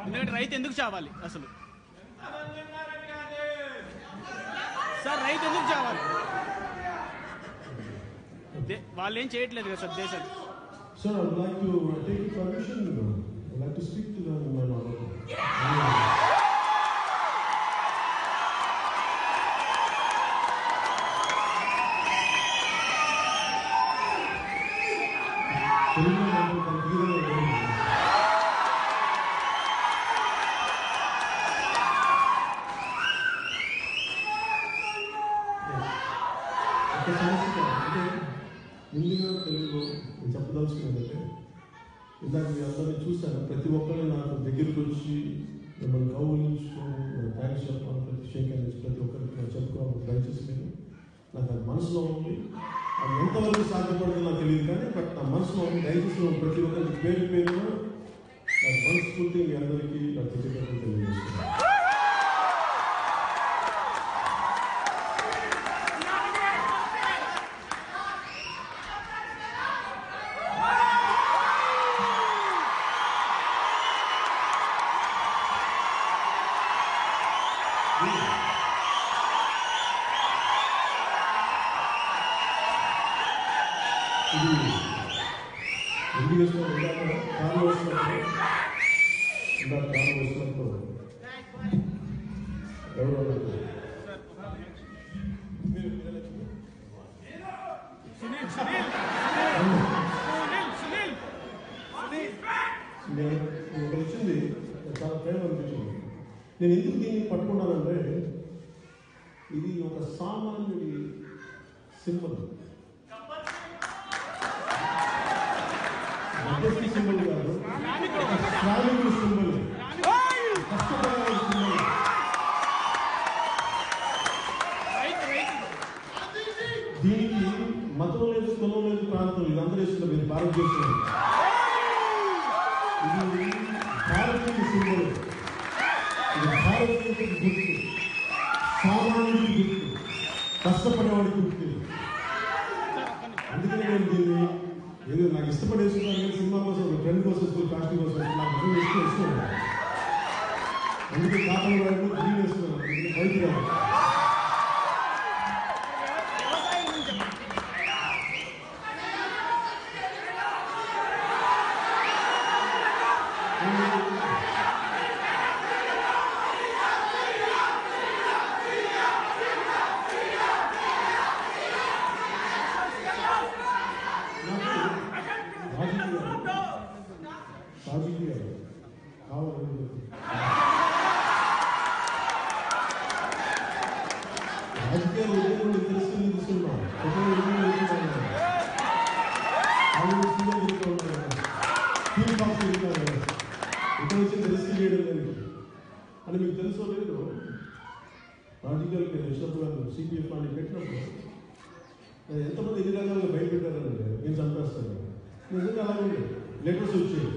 ఎందుకంటే రైతు ఎందుకు చావాలి అసలు సార్? రైతు ఎందుకు చావాలి? వాళ్ళు ఏం చేయట్లేదు కదా సార్ దేశాలు. Sir, I would like to take permission. I would like to speak to them in my mother. ముందుగా తెలుగులో నేను చెప్పదలుచుకున్నదంటే, ఇందాక మీ అందరినీ చూశాను. ప్రతి ఒక్కరిని నాకు దగ్గరికి వచ్చి మిమ్మల్ని కౌగులించుకొని థ్యాంక్స్ చెప్పాలి, ప్రతి షేక్ అనేది ప్రతి ఒక్కరికి నేను చెప్పుకోవాలి. దయచేసి మీరు నాకు అది మనసులో ఉంది. అది ఎంతవరకు సాధ్యపడుతుందో నాకు తెలియదు, కానీ బట్ నా మనసులో ఉంది. దయచేసి ప్రతి ఒక్కరికి పేరు పేరున నాకు మనస్ఫూర్తి మీ అందరికీ నాకు తెలియజేస్తున్నాను, తెలియజేస్తున్నాను. ఇది కారు వస్తున్నప్పుడు ఎవరు వచ్చింది చాలా ప్రేమ అనిపించింది. నేను ఎందుకు దీన్ని పట్టుకున్నానంటే, ఇది ఒక సామాన్యుడి సింబల్. మధ్యస్థి సింబల్ కాదు, శ్రామికుడి సింబల్, కష్టపడే సింబల్. దీనికి మతం లేదు, కులం లేదు, ప్రాంతం లేదు, అందరూ వేస్తున్నారు. ఇది భారతదేశం, ఇది భారతీయ సింబల్, ఇది భారతీయ గుర్తు, సామాన్యుడి గుర్తు, కష్టపడేవాడి గుర్తు. అందుకని నేను దీన్ని ఏదో నాకు ఇష్టపడేసుకున్నాను. సినిమా కోసం, ఫ్రెండ్ కోసం, స్కూల్ కాస్టింగ్ కోసం నాకు వేసుకున్నాను. అందుకే కాపాడు వాడు గ్రీన్ వేసుకున్నాను. బయట రావాలి. రాజకీయాలు కావాలి. రాజకీయాలు తెలుసుకుని తీసుకున్నాం. ఇక్కడ వచ్చి రిస్క్ చేయడం లేదు అని మీకు తెలుసో లేదు. రాజకీయాలు నేను వచ్చినప్పుడు సిపిఎఫ్ అని పెట్టినప్పుడు ఎంతమంది ఎన్ని రకాలుగా బయటపెట్టారని నేను చంపేస్తాను. నిజంగా అలాగే లెటర్స్ వచ్చాయి.